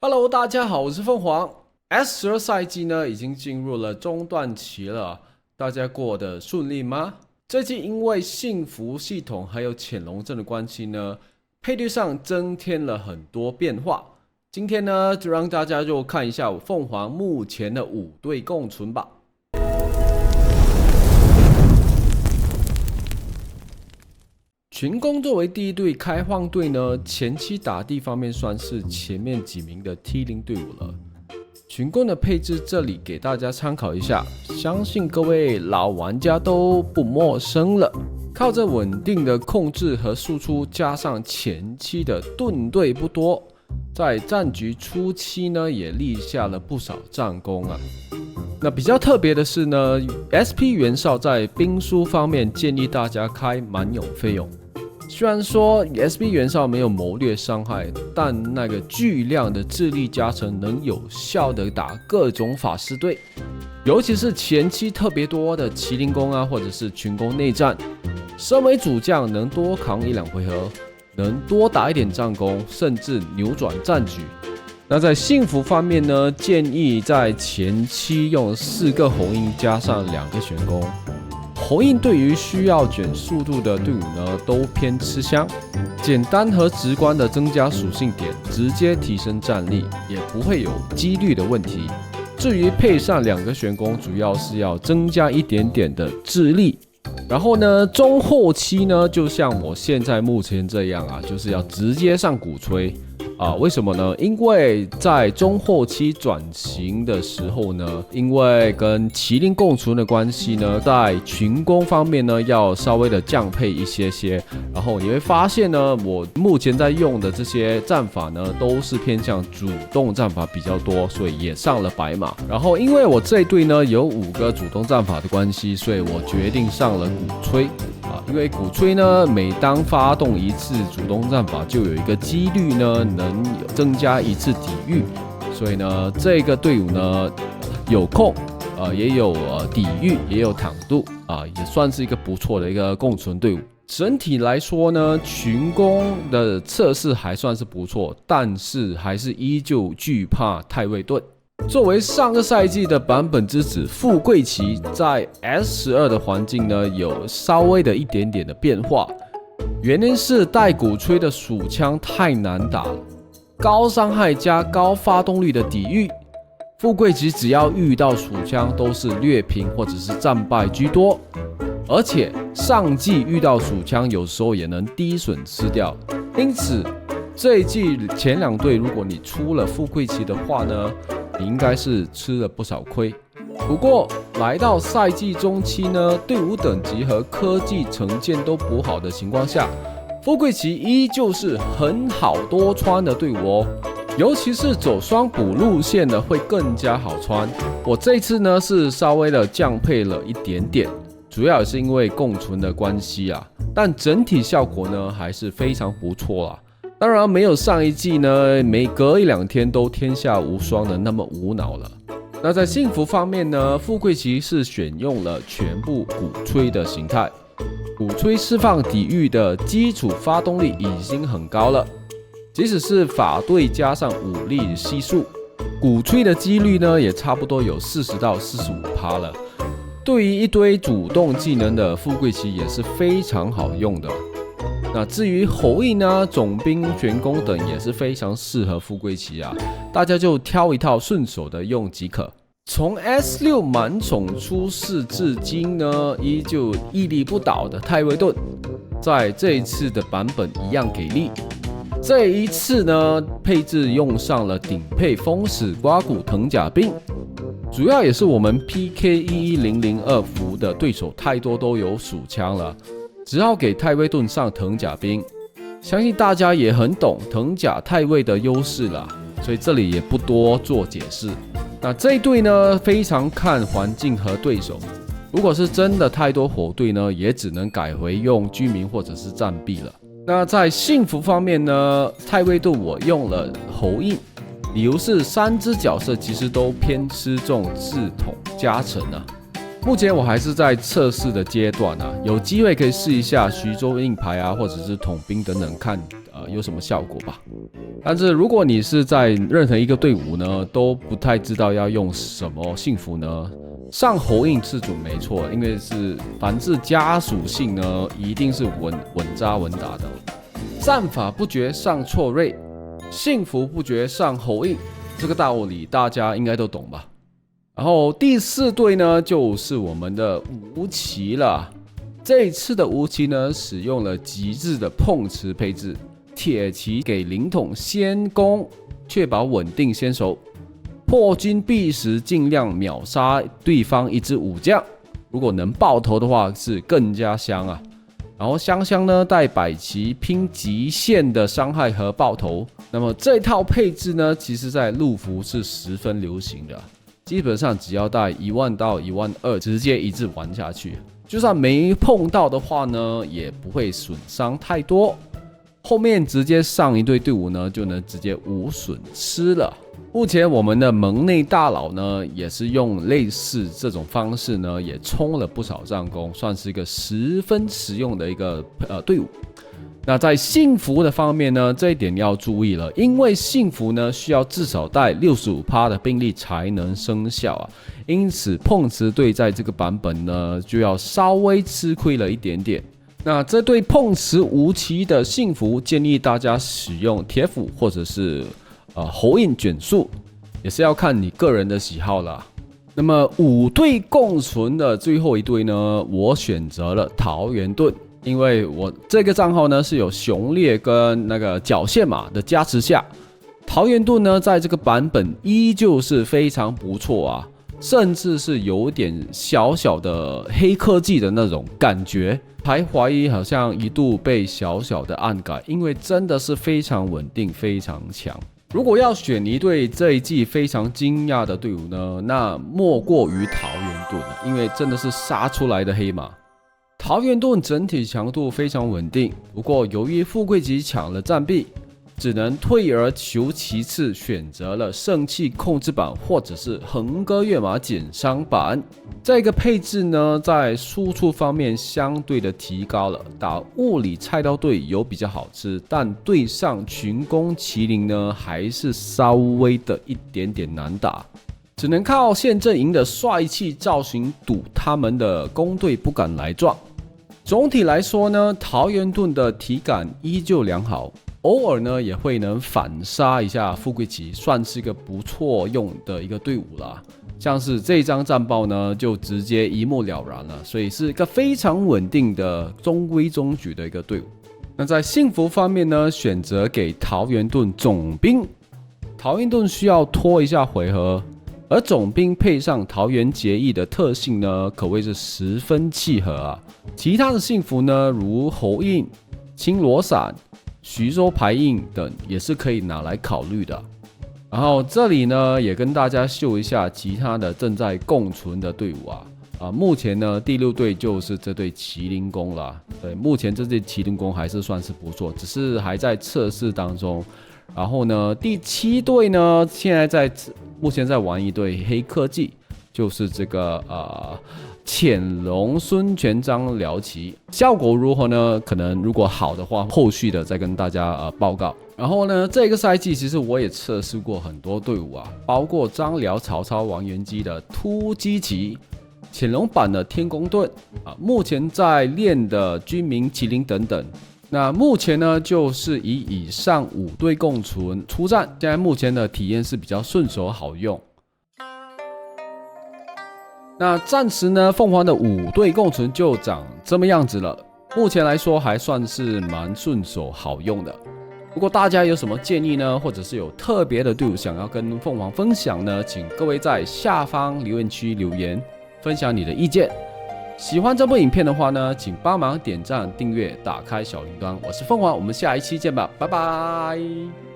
Hello，大家好，我是凤凰。S12赛季呢已经进入了中段期了，大家过得顺利吗？最近因为幸福系统还有潜龙阵的关系呢，配对上增添了很多变化。今天呢，就让大家就看一下凤凰目前的5队共存吧。群攻作为第一队开荒队呢，前期打地方面算是前面几名的 T0 队伍了。群攻的配置这里给大家参考一下，相信各位老玩家都不陌生了。靠着稳定的控制和输出，加上前期的盾队不多，在战局初期呢也立下了不少战功啊。那比较特别的是呢 ，SP 袁绍在兵书方面建议大家开蛮勇费用。虽然说 SP 袁绍没有谋略伤害，但那个巨量的智力加成能有效的打各种法师队，尤其是前期特别多的麒麟弓啊，或者是群攻内战，身为主将能多扛1-2回合，能多打一点战功，甚至扭转战局。那在幸福方面呢，建议在前期用4个红印加上2个玄弓。红印对于需要卷速度的队伍呢，都偏吃香，简单和直观的增加属性点，直接提升战力，也不会有几率的问题。至于配上2个玄弓，主要是要增加一点点的智力。然后呢，中后期呢，就像我现在目前这样啊，就是要直接上鼓吹。为什么呢？因为在中后期转型的时候呢，因为跟麒麟共存的关系呢，在群攻方面呢要稍微的降配一些，然后你会发现呢，我目前在用的这些战法呢，都是偏向主动战法比较多，所以也上了白马。然后因为我这一队呢有5个主动战法的关系，所以我决定上了鼓吹。因为鼓吹呢，每当发动一次主动战法，就有一个几率呢能增加1次抵御，所以呢，这个队伍呢有控，也有抵御，也有坦度也算是一个不错的一个共存队伍。整体来说呢，群攻的测试还算是不错，但是还是依旧惧怕太尉盾。作为上个赛季的版本之子，富贵旗在 S12 的环境呢有稍微的一点点的变化，原因是带鼓吹的鼠枪太难打了，高伤害加高发动率的抵御，富贵旗只要遇到鼠枪都是劣平或者是战败居多，而且上季遇到鼠枪有时候也能低损吃掉，因此这一季前2队如果你出了富贵旗的话呢，你应该是吃了不少亏。不过来到赛季中期呢，队伍等级和科技成见都补好的情况下，富贵旗依旧是很好多穿的队伍哦，尤其是走双补路线的会更加好穿。我这次呢是稍微的降配了一点点，主要也是因为共存的关系但整体效果呢还是非常不错啦。当然没有上一季呢，每隔1-2天都天下无双的那么无脑了。那在幸福方面呢，富贵旗是选用了全部鼓吹的形态，鼓吹释放抵御的基础发动力已经很高了，即使是法队加上武力系数，鼓吹的几率呢也差不多有40%到45%了。对于一堆主动技能的富贵旗也是非常好用的。那至于侯印啊、总兵、玄弓等也是非常适合富贵旗大家就挑一套顺手的用即可。从 S6 满宠出世至今呢，依旧屹立不倒的太尉盾，在这一次的版本一样给力。这一次呢，配置用上了顶配风使刮骨藤甲兵，主要也是我们 PK11002 服的对手太多都有鼠枪了。只好给太尉盾上藤甲兵，相信大家也很懂藤甲太尉的优势啦，所以这里也不多做解释。那这一队呢，非常看环境和对手，如果是真的太多火队呢，也只能改回用居民或者是战壁了。那在幸福方面呢，太尉盾我用了侯印，理由是3只角色其实都偏吃重自统加成目前我还是在测试的阶段有机会可以试一下徐州硬牌或者是统兵等等，看有什么效果吧。但是如果你是在任何一个队伍呢，都不太知道要用什么幸福呢，上侯印是准没错，因为是凡是加属性呢，一定是稳扎稳打的。战法不绝上错锐，幸福不绝上侯印，这个道理大家应该都懂吧？然后第4队呢，就是我们的无奇了。这一次的无奇呢，使用了极致的碰瓷配置，铁骑给灵统先攻，确保稳定先手。破军必时尽量秒杀对方一支武将，如果能爆头的话是更加香啊。然后香香呢带百骑拼极限的伤害和爆头，那么这套配置呢，其实在陆服是十分流行的，基本上只要带10000到12000，直接一直玩下去，就算没碰到的话呢，也不会损伤太多。后面直接上一队队伍呢，就能直接无损吃了。目前我们的盟内大佬呢，也是用类似这种方式呢，也冲了不少战功，算是一个十分实用的一个队伍。那在幸福的方面呢，这一点要注意了，因为幸福呢需要至少带65%的兵力才能生效啊，因此碰瓷队在这个版本呢就要稍微吃亏了一点点。那这对碰瓷无奇的幸福，建议大家使用铁斧或者是侯印卷数，也是要看你个人的喜好啦。那么5队共存的最后一队呢，我选择了桃源盾，因为我这个账号呢是有雄烈跟那个绞线马的加持下，桃源盾呢在这个版本依旧是非常不错啊，甚至是有点小小的黑科技的那种感觉，还怀疑好像一度被小小的暗改，因为真的是非常稳定，非常强。如果要选一队这一季非常惊讶的队伍呢，那莫过于桃源盾，因为真的是杀出来的黑马。桃源盾整体强度非常稳定，不过由于富贵级抢了战币，只能退而求其次，选择了圣器控制版或者是横戈跃马减伤版。这个配置呢，在输出方面相对的提高了，打物理菜刀队有比较好吃，但对上群攻麒麟呢，还是稍微的一点点难打，只能靠现阵营的帅气造型堵他们的攻队不敢来撞。总体来说呢，桃源盾的体感依旧良好，偶尔呢也会能反杀一下富贵旗，算是一个不错用的一个队伍啦。像是这张战报呢，就直接一目了然了，所以是一个非常稳定的中规中矩的一个队伍。那在幸福方面呢，选择给桃源盾总兵，桃源盾需要拖一下回合，而总兵配上桃源结义的特性呢，可谓是十分契合啊。其他的幸福呢，如侯印、青罗伞、徐州牌印等，也是可以拿来考虑的。然后这里呢，也跟大家秀一下其他的正在共存的队伍啊。目前呢，第6队就是这队麒麟弓了。对，目前这队麒麟弓还是算是不错，只是还在测试当中。然后呢，第7队呢，目前在玩一队黑科技，就是这个潜龙孙权章鹩旗，效果如何呢？可能如果好的话，后续的再跟大家报告。然后呢，这个赛季其实我也测试过很多队伍啊，包括张辽、曹操、王元基的突击旗、潜龙版的天宫盾目前在练的军民麒麟等等。那目前呢，就是以上5队共存出战，现在目前的体验是比较顺手好用。那暂时呢，凤凰的5队共存就长这么样子了。目前来说还算是蛮顺手好用的。如果大家有什么建议呢，或者是有特别的队伍想要跟凤凰分享呢，请各位在下方留言区留言，分享你的意见。喜欢这部影片的话呢，请帮忙点赞、订阅、打开小铃铛。我是凤凰，我们下一期见吧，拜拜。